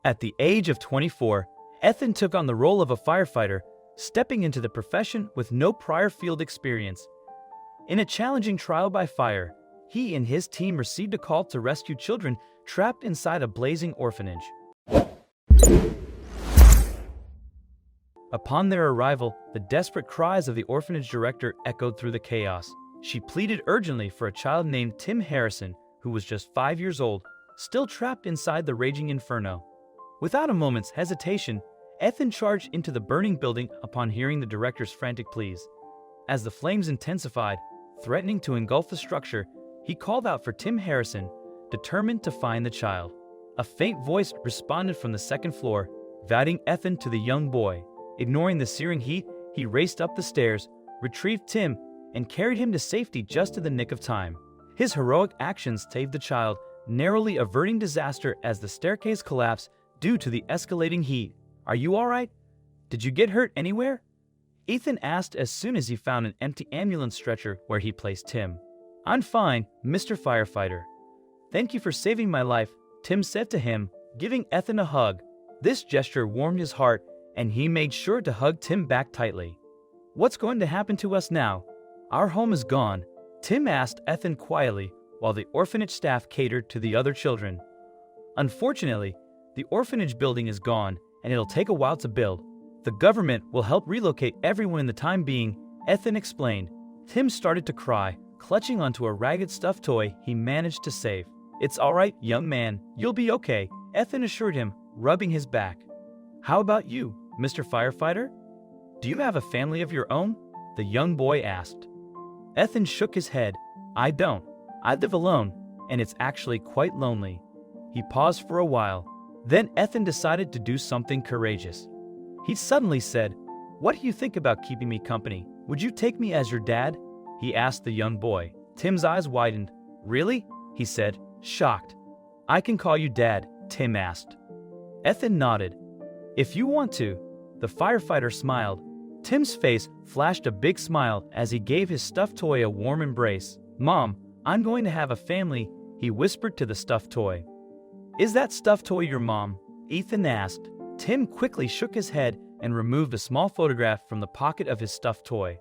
At the age of 24, Ethan took on the role of a firefighter, stepping into the profession with no prior field experience. In a challenging trial by fire, he and his team received a call to rescue children trapped inside a blazing orphanage. Upon their arrival, the desperate cries of the orphanage director echoed through the chaos. She pleaded urgently for a child named Tim Harrison, who was just 5 years old, still trapped inside the raging inferno. Without a moment's hesitation, Ethan charged into the burning building upon hearing the director's frantic pleas. As the flames intensified, threatening to engulf the structure, he called out for Tim Harrison, determined to find the child. A faint voice responded from the second floor, guiding Ethan to the young boy. Ignoring the searing heat, he raced up the stairs, retrieved Tim, and carried him to safety just in the nick of time. His heroic actions saved the child, narrowly averting disaster as the staircase collapsed due to the escalating heat. "Are you all right? Did you get hurt anywhere?" Ethan asked as soon as he found an empty ambulance stretcher where he placed Tim. "I'm fine, Mr. Firefighter. Thank you for saving my life," Tim said to him, giving Ethan a hug. This gesture warmed his heart, and he made sure to hug Tim back tightly. "What's going to happen to us now? Our home is gone," Tim asked Ethan quietly, while the orphanage staff catered to the other children. "Unfortunately, the orphanage building is gone, and it'll take a while to build. The government will help relocate everyone in the time being," Ethan explained. Tim started to cry, clutching onto a ragged stuffed toy he managed to save. "It's all right, young man. You'll be okay," Ethan assured him, rubbing his back. "How about you, Mr. Firefighter? Do you have a family of your own?" the young boy asked. Ethan shook his head. "I don't. I live alone, and it's actually quite lonely." He paused for a while. Then Ethan decided to do something courageous. He suddenly said, "What do you think about keeping me company? Would you take me as your dad?" he asked the young boy. Tim's eyes widened. "Really?" he said, shocked. "I can call you Dad," Tim asked. Ethan nodded. "If you want to." The firefighter smiled. Tim's face flashed a big smile as he gave his stuffed toy a warm embrace. "Mom, I'm going to have a family," he whispered to the stuffed toy. "Is that stuffed toy your mom?" Ethan asked. Tim quickly shook his head and removed a small photograph from the pocket of his stuffed toy.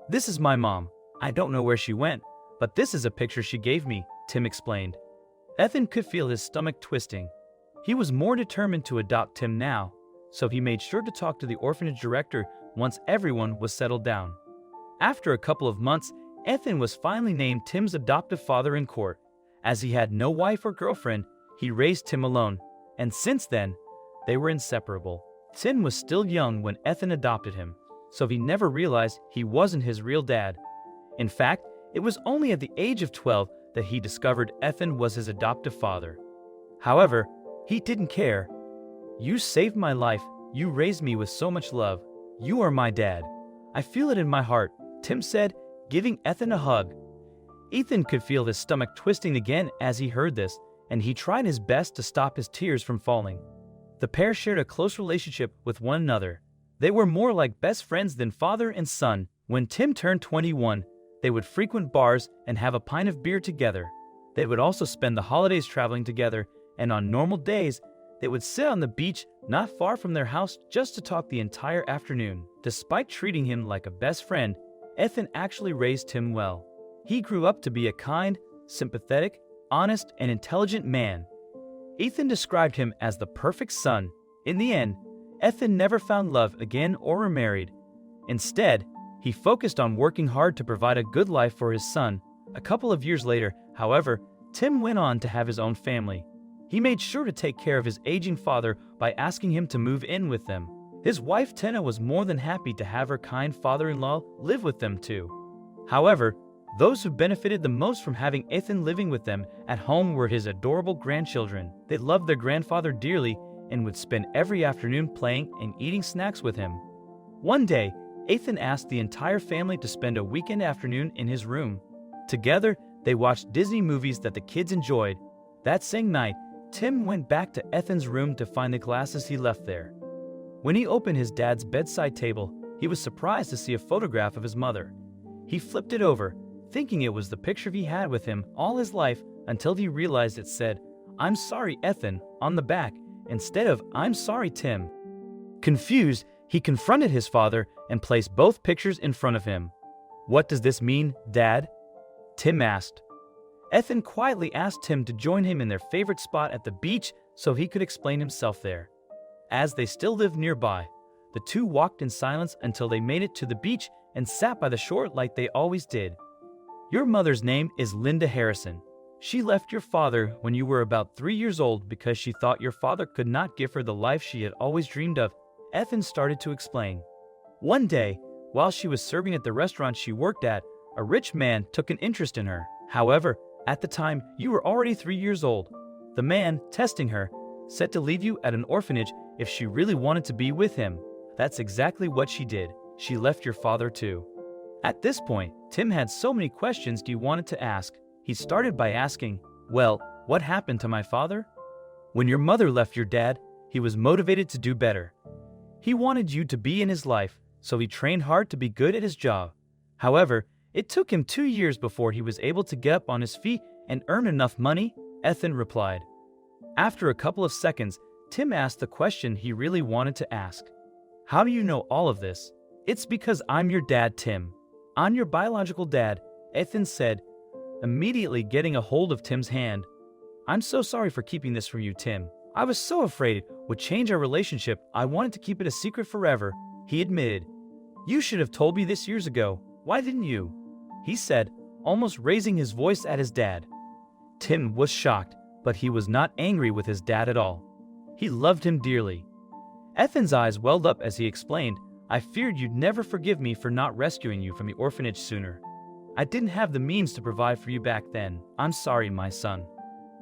"This is my mom. I don't know where she went, but this is a picture she gave me," Tim explained. Ethan could feel his stomach twisting. He was more determined to adopt Tim now, so he made sure to talk to the orphanage director once everyone was settled down. After a couple of months, Ethan was finally named Tim's adoptive father in court. As he had no wife or girlfriend, he raised Tim alone, and since then, they were inseparable. Tim was still young when Ethan adopted him, so he never realized he wasn't his real dad. In fact, it was only at the age of 12 that he discovered Ethan was his adoptive father. However, he didn't care. "You saved my life. You raised me with so much love. You are my dad. I feel it in my heart," Tim said, giving Ethan a hug. Ethan could feel his stomach twisting again as he heard this, and he tried his best to stop his tears from falling. The pair shared a close relationship with one another. They were more like best friends than father and son. When Tim turned 21, they would frequent bars and have a pint of beer together. They would also spend the holidays traveling together, and on normal days, they would sit on the beach not far from their house just to talk the entire afternoon. Despite treating him like a best friend, Ethan actually raised Tim well. He grew up to be a kind, sympathetic, honest, and intelligent man. Ethan described him as the perfect son. In the end, Ethan never found love again or remarried. Instead, he focused on working hard to provide a good life for his son. A couple of years later, however, Tim went on to have his own family. He made sure to take care of his aging father by asking him to move in with them. His wife Tenna was more than happy to have her kind father-in-law live with them too. However, those who benefited the most from having Ethan living with them at home were his adorable grandchildren. They loved their grandfather dearly and would spend every afternoon playing and eating snacks with him. One day, Ethan asked the entire family to spend a weekend afternoon in his room. Together, they watched Disney movies that the kids enjoyed. That same night, Tim went back to Ethan's room to find the glasses he left there. When he opened his dad's bedside table, he was surprised to see a photograph of his mother. He flipped it over, thinking it was the picture he had with him all his life, until he realized it said, "I'm sorry, Ethan," on the back, instead of "I'm sorry, Tim." Confused, he confronted his father and placed both pictures in front of him. "What does this mean, Dad?" Tim asked. Ethan quietly asked Tim to join him in their favorite spot at the beach so he could explain himself there. As they still lived nearby, the two walked in silence until they made it to the beach and sat by the shore like they always did. "Your mother's name is Linda Harrison. She left your father when you were about 3 years old because she thought your father could not give her the life she had always dreamed of," Ethan started to explain. "One day, while she was serving at the restaurant she worked at, a rich man took an interest in her. However, at the time, you were already 3 years old. The man, testing her, said to leave you at an orphanage if she really wanted to be with him. That's exactly what she did. She left your father too." At this point, Tim had so many questions he wanted to ask. He started by asking, "Well, what happened to my father?" "When your mother left your dad, he was motivated to do better. He wanted you to be in his life, so he trained hard to be good at his job. However, it took him 2 years before he was able to get up on his feet and earn enough money," Ethan replied. After a couple of seconds, Tim asked the question he really wanted to ask. "How do you know all of this?" "It's because I'm your dad, Tim. I'm your biological dad," Ethan said, immediately getting a hold of Tim's hand. "I'm so sorry for keeping this from you, Tim. I was so afraid it would change our relationship. I wanted to keep it a secret forever," he admitted. "You should have told me this years ago. Why didn't you?" he said, almost raising his voice at his dad. Tim was shocked, but he was not angry with his dad at all. He loved him dearly. Ethan's eyes welled up as he explained, "I feared you'd never forgive me for not rescuing you from the orphanage sooner. I didn't have the means to provide for you back then. I'm sorry, my son."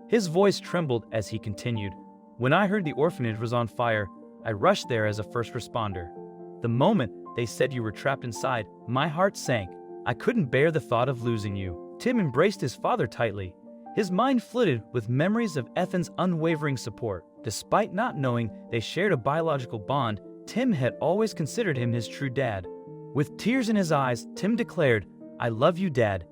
His voice trembled as he continued, "When I heard the orphanage was on fire, I rushed there as a first responder. The moment they said you were trapped inside, my heart sank. I couldn't bear the thought of losing you." Tim embraced his father tightly. His mind flooded with memories of Ethan's unwavering support. Despite not knowing they shared a biological bond, Tim had always considered him his true dad. With tears in his eyes, Tim declared, "I love you, Dad.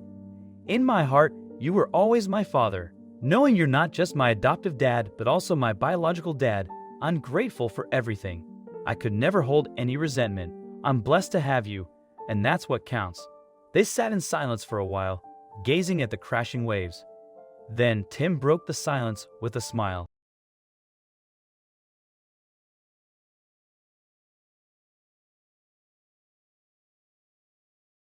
In my heart, you were always my father. Knowing you're not just my adoptive dad, but also my biological dad, I'm grateful for everything. I could never hold any resentment. I'm blessed to have you, and that's what counts." They sat in silence for a while, gazing at the crashing waves. Then Tim broke the silence with a smile.